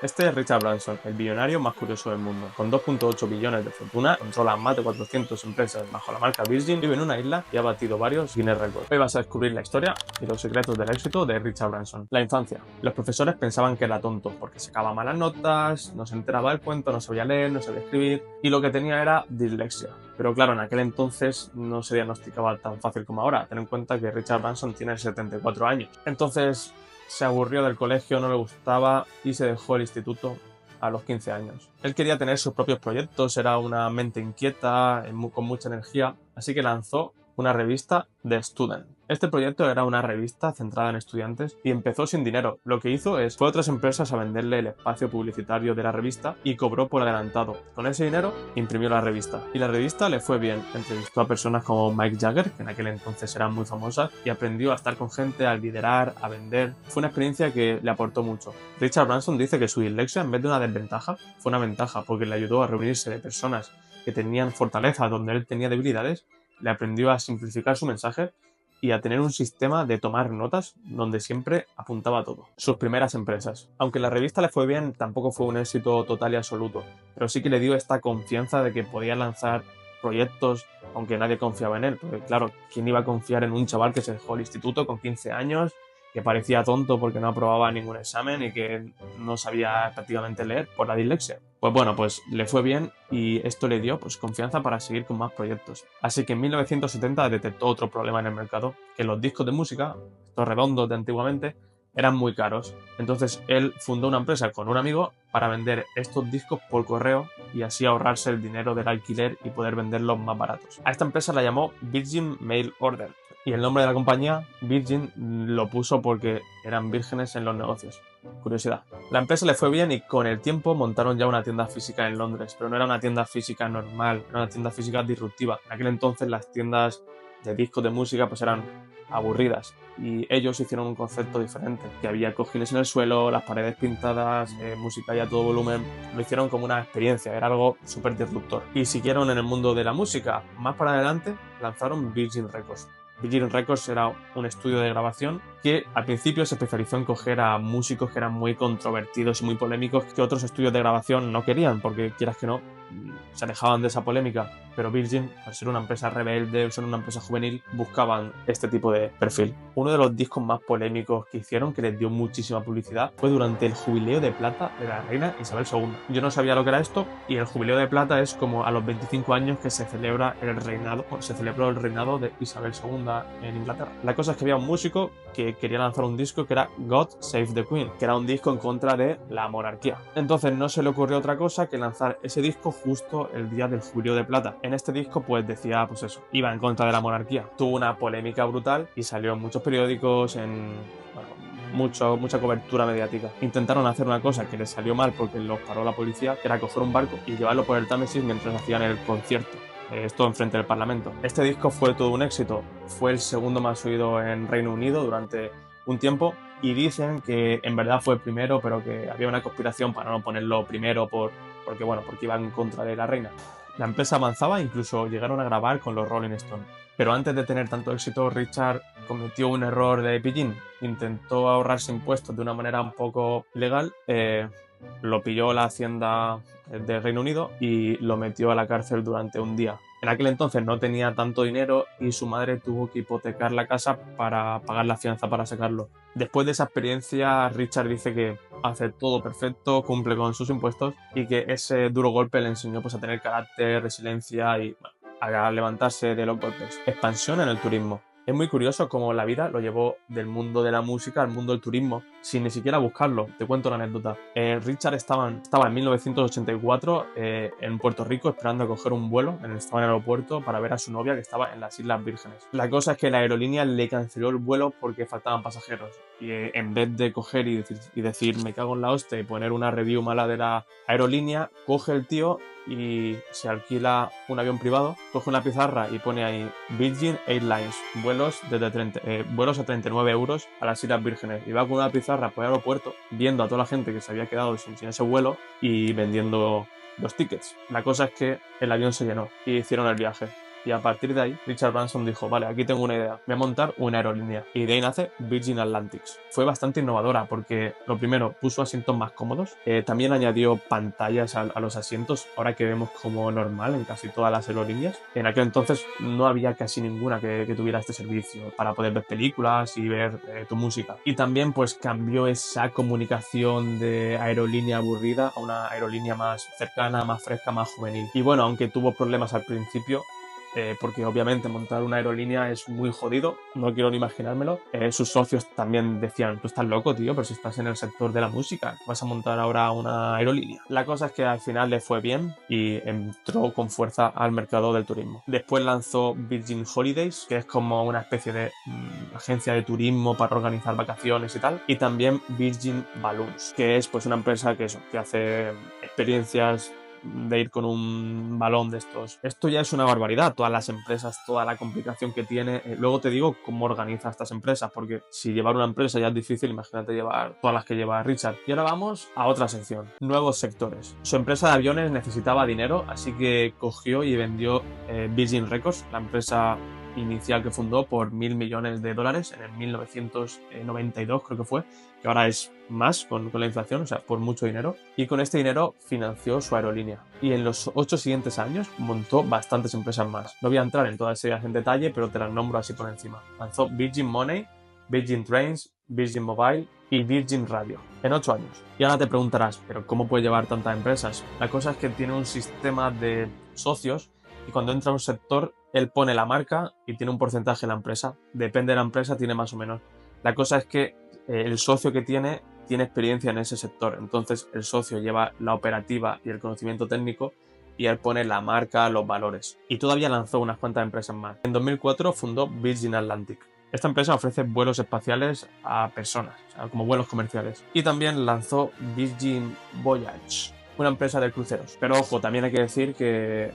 Este es Richard Branson, el billonario más curioso del mundo. Con 2,8 billones de fortuna, controla más de 400 empresas bajo la marca Virgin, vive en una isla y ha batido varios Guinness Records. Hoy vas a descubrir la historia y los secretos del éxito de Richard Branson. La infancia. Los profesores pensaban que era tonto porque sacaba malas notas, no se enteraba del cuento, no sabía leer, no sabía escribir y lo que tenía era dislexia. Pero claro, en aquel entonces no se diagnosticaba tan fácil como ahora. Ten en cuenta que Richard Branson tiene 74 años. Entonces se aburrió del colegio, no le gustaba y se dejó el instituto a los 15 años. Él quería tener sus propios proyectos, era una mente inquieta, con mucha energía, así que lanzó una revista The Student. Este proyecto era una revista centrada en estudiantes y empezó sin dinero. Lo que hizo fue a otras empresas a venderle el espacio publicitario de la revista y cobró por adelantado. Con ese dinero imprimió la revista y la revista le fue bien. Entrevistó a personas como Mick Jagger, que en aquel entonces eran muy famosas, y aprendió a estar con gente, a liderar, a vender. Fue una experiencia que le aportó mucho. Richard Branson dice que su dislexia, en vez de una desventaja, fue una ventaja porque le ayudó a reunirse de personas que tenían fortalezas donde él tenía debilidades, le aprendió a simplificar su mensaje y a tener un sistema de tomar notas donde siempre apuntaba todo. Sus primeras empresas. Aunque la revista le fue bien, tampoco fue un éxito total y absoluto, pero sí que le dio esta confianza de que podía lanzar proyectos aunque nadie confiaba en él, porque claro, ¿quién iba a confiar en un chaval que se dejó el instituto con 15 años, que parecía tonto porque no aprobaba ningún examen y que no sabía prácticamente leer por la dislexia? Pues bueno, pues le fue bien y esto le dio confianza para seguir con más proyectos. Así que en 1970 detectó otro problema en el mercado, que los discos de música, estos redondos de antiguamente, eran muy caros. Entonces él fundó una empresa con un amigo para vender estos discos por correo y así ahorrarse el dinero del alquiler y poder venderlos más baratos. A esta empresa la llamó Virgin Mail Order y el nombre de la compañía, Virgin, lo puso porque eran vírgenes en los negocios. Curiosidad. La empresa le fue bien y con el tiempo montaron ya una tienda física en Londres, pero no era una tienda física normal, era una tienda física disruptiva. En aquel entonces las tiendas de discos de música pues eran aburridas y ellos hicieron un concepto diferente, que había cojines en el suelo, las paredes pintadas, música y a todo volumen. Lo hicieron como una experiencia, era algo súper disruptor y siguieron en el mundo de la música. Más para adelante lanzaron Virgin Records. Virgin Records era un estudio de grabación que al principio se especializó en coger a músicos que eran muy controvertidos y muy polémicos que otros estudios de grabación no querían, porque quieras que no, se alejaban de esa polémica. Pero Virgin, al ser una empresa rebelde, al ser una empresa juvenil, buscaban este tipo de perfil. Uno de los discos más polémicos que hicieron, que les dio muchísima publicidad, fue durante el jubileo de plata de la reina Isabel II. Yo no sabía lo que era esto, y el jubileo de plata es como a los 25 años que se celebra el reinado, o se celebró el reinado de Isabel II en Inglaterra. La cosa es que había un músico que quería lanzar un disco que era God Save the Queen, que era un disco en contra de la monarquía. Entonces no se le ocurrió otra cosa que lanzar ese disco justo el día del jubileo de plata. En este disco pues decía pues eso, iba en contra de la monarquía. Tuvo una polémica brutal y salió en muchos periódicos, mucha cobertura mediática. Intentaron hacer una cosa que les salió mal porque los paró la policía, que era coger un barco y llevarlo por el Támesis mientras hacían el concierto. Esto enfrente del Parlamento. Este disco fue todo un éxito. Fue el segundo más oído en Reino Unido durante un tiempo y dicen que en verdad fue el primero, pero que había una conspiración para no ponerlo primero porque iba en contra de la reina. La empresa avanzaba, incluso llegaron a grabar con los Rolling Stones. Pero antes de tener tanto éxito, Richard cometió un error de pillín. Intentó ahorrarse impuestos de una manera un poco ilegal. Lo pilló la Hacienda de Reino Unido y lo metió a la cárcel durante un día. En aquel entonces no tenía tanto dinero y su madre tuvo que hipotecar la casa para pagar la fianza para sacarlo. Después de esa experiencia, Richard dice que hace todo perfecto, cumple con sus impuestos y que ese duro golpe le enseñó a tener carácter, resiliencia y a levantarse de los golpes. Expansión en el turismo. Es muy curioso cómo la vida lo llevó del mundo de la música al mundo del turismo sin ni siquiera buscarlo. Te cuento la anécdota. Richard estaba en 1984 en Puerto Rico esperando a coger un vuelo. Estaba en el aeropuerto para ver a su novia que estaba en las Islas Vírgenes. La cosa es que la aerolínea le canceló el vuelo porque faltaban pasajeros. Y en vez de coger y decir me cago en la hostia y poner una review mala de la aerolínea, coge el tío y se alquila un avión privado, coge una pizarra y pone ahí Virgin Airlines, vuelos a 39 euros a las Islas Vírgenes, y va con una pizarra por el aeropuerto viendo a toda la gente que se había quedado sin ese vuelo y vendiendo los tickets. La cosa es que el avión se llenó y hicieron el viaje. Y a partir de ahí, Richard Branson dijo, vale, aquí tengo una idea, voy a montar una aerolínea. Y de ahí nace Virgin Atlantic. Fue bastante innovadora porque, lo primero, puso asientos más cómodos. También añadió pantallas a los asientos, ahora que vemos como normal en casi todas las aerolíneas. En aquel entonces no había casi ninguna que tuviera este servicio para poder ver películas y ver tu música. Y también pues cambió esa comunicación de aerolínea aburrida a una aerolínea más cercana, más fresca, más juvenil. Y bueno, aunque tuvo problemas al principio, porque obviamente montar una aerolínea es muy jodido, no quiero ni imaginármelo. Sus socios también decían, tú estás loco, tío, pero si estás en el sector de la música, vas a montar ahora una aerolínea. La cosa es que al final le fue bien y entró con fuerza al mercado del turismo. Después lanzó Virgin Holidays, que es como una especie de agencia de turismo para organizar vacaciones y tal, y también Virgin Balloons, que es pues una empresa que hace experiencias de ir con un balón de estos. Esto ya es una barbaridad, todas las empresas, toda la complicación que tiene. Luego te digo cómo organiza estas empresas, porque si llevar una empresa ya es difícil, imagínate llevar todas las que lleva Richard. Y ahora vamos a otra sección, nuevos sectores. Su empresa de aviones necesitaba dinero, así que cogió y vendió Virgin Records, la empresa inicial que fundó, por $1.000 millones en el 1992 creo que fue, que ahora es más con la inflación, o sea, por mucho dinero, y con este dinero financió su aerolínea. Y en los 8 siguientes años montó bastantes empresas más. No voy a entrar en todas ellas en detalle, pero te las nombro así por encima. Lanzó Virgin Money, Virgin Trains, Virgin Mobile y Virgin Radio en 8 años. Y ahora te preguntarás, ¿pero cómo puede llevar tantas empresas? La cosa es que tiene un sistema de socios y cuando entra a un sector, él pone la marca y tiene un porcentaje en la empresa. Depende de la empresa, tiene más o menos. La cosa es que el socio que tiene experiencia en ese sector. Entonces el socio lleva la operativa y el conocimiento técnico y él pone la marca, los valores. Y todavía lanzó unas cuantas empresas más. En 2004 fundó Virgin Atlantic. Esta empresa ofrece vuelos espaciales a personas, o sea, como vuelos comerciales. Y también lanzó Virgin Voyage, una empresa de cruceros. Pero ojo, también hay que decir que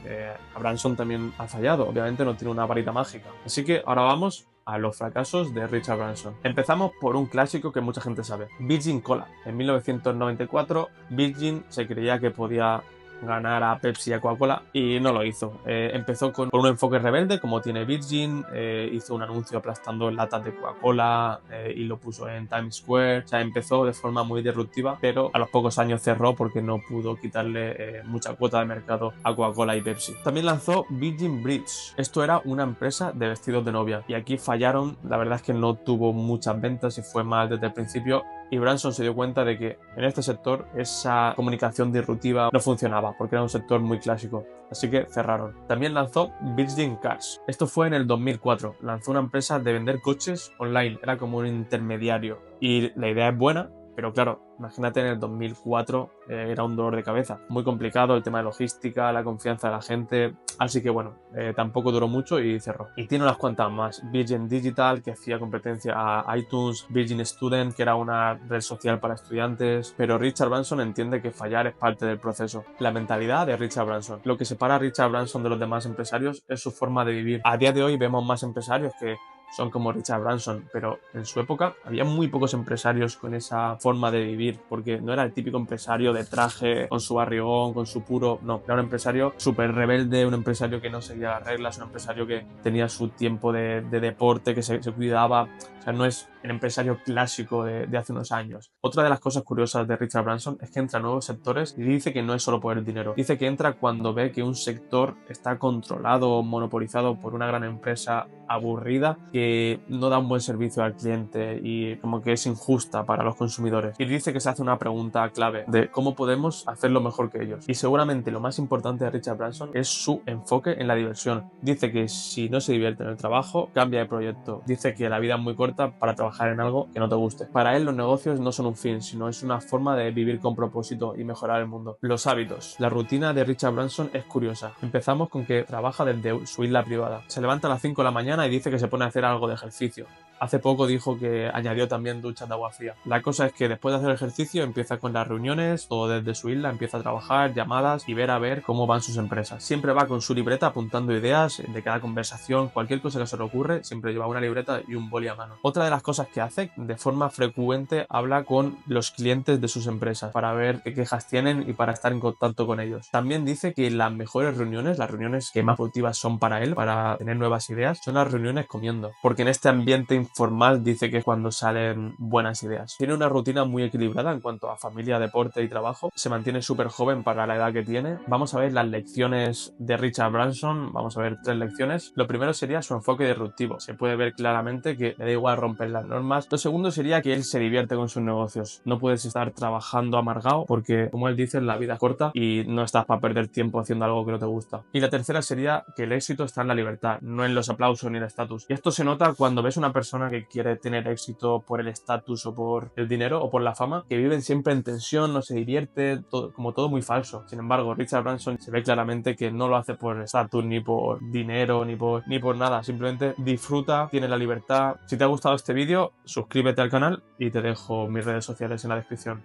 Branson también ha fallado. Obviamente no tiene una varita mágica. Así que ahora vamos a los fracasos de Richard Branson. Empezamos por un clásico que mucha gente sabe, Virgin Cola. En 1994, Virgin se creía que podía ganar a Pepsi y a Coca-Cola y no lo hizo. Empezó con un enfoque rebelde como tiene Virgin, hizo un anuncio aplastando latas de Coca-Cola y lo puso en Times Square. O sea, empezó de forma muy disruptiva, pero a los pocos años cerró porque no pudo quitarle mucha cuota de mercado a Coca-Cola y Pepsi. También lanzó Virgin Bridge. Esto era una empresa de vestidos de novia y aquí fallaron. La verdad es que no tuvo muchas ventas y fue mal desde el principio. Y Branson se dio cuenta de que en este sector esa comunicación disruptiva no funcionaba porque era un sector muy clásico, así que cerraron. También lanzó Virgin Cars. Esto fue en el 2004. Lanzó una empresa de vender coches online, era como un intermediario y la idea es buena, pero claro, imagínate en el 2004 era un dolor de cabeza. Muy complicado el tema de logística, la confianza de la gente. Así que bueno, tampoco duró mucho y cerró. Y tiene unas cuantas más. Virgin Digital, que hacía competencia a iTunes. Virgin Student, que era una red social para estudiantes. Pero Richard Branson entiende que fallar es parte del proceso. La mentalidad de Richard Branson. Lo que separa a Richard Branson de los demás empresarios es su forma de vivir. A día de hoy vemos más empresarios que son como Richard Branson, pero en su época había muy pocos empresarios con esa forma de vivir, porque no era el típico empresario de traje, con su barrigón, con su puro, no, era un empresario súper rebelde, un empresario que no seguía las reglas, un empresario que tenía su tiempo de deporte, que se cuidaba. O sea, no es el empresario clásico de hace unos años. Otra de las cosas curiosas de Richard Branson es que entra a nuevos sectores y dice que no es solo por el dinero. Dice que entra cuando ve que un sector está controlado o monopolizado por una gran empresa aburrida que no da un buen servicio al cliente y como que es injusta para los consumidores. Y dice que se hace una pregunta clave de cómo podemos hacerlo mejor que ellos. Y seguramente lo más importante de Richard Branson es su enfoque en la diversión. Dice que si no se divierte en el trabajo, cambia de proyecto. Dice que la vida es muy corta para trabajar en algo que no te guste. Para él los negocios no son un fin, sino es una forma de vivir con propósito y mejorar el mundo. Los hábitos. La rutina de Richard Branson es curiosa. Empezamos con que trabaja desde su isla privada. Se levanta a las 5 de la mañana y dice que se pone a hacer algo de ejercicio. Hace poco dijo que añadió también duchas de agua fría. La cosa es que después de hacer ejercicio empieza con las reuniones o desde su isla empieza a trabajar, llamadas y ver a ver cómo van sus empresas. Siempre va con su libreta apuntando ideas de cada conversación, cualquier cosa que se le ocurre, siempre lleva una libreta y un boli a mano. Otra de las cosas que hace, de forma frecuente, habla con los clientes de sus empresas para ver qué quejas tienen y para estar en contacto con ellos. También dice que las mejores reuniones, las reuniones que más productivas son para él, para tener nuevas ideas, son las reuniones comiendo. Porque en este ambiente informal dice que es cuando salen buenas ideas. Tiene una rutina muy equilibrada en cuanto a familia, deporte y trabajo. Se mantiene súper joven para la edad que tiene. Vamos a ver las lecciones de Richard Branson. Vamos a ver 3 lecciones. Lo primero sería su enfoque disruptivo. Se puede ver claramente que le da igual romper las normas. Lo segundo sería que él se divierte con sus negocios. No puedes estar trabajando amargado porque, como él dice, la vida es corta y no estás para perder tiempo haciendo algo que no te gusta. Y la tercera sería que el éxito está en la libertad, no en los aplausos ni el estatus. Y esto se nota cuando ves una persona que quiere tener éxito por el estatus o por el dinero o por la fama, que viven siempre en tensión, no se divierte, como todo muy falso. Sin embargo, Richard Branson se ve claramente que no lo hace por estatus, ni por dinero, ni por nada. Simplemente disfruta, tiene la libertad. Si te ha gustado este vídeo, suscríbete al canal y te dejo mis redes sociales en la descripción.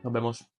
Nos vemos.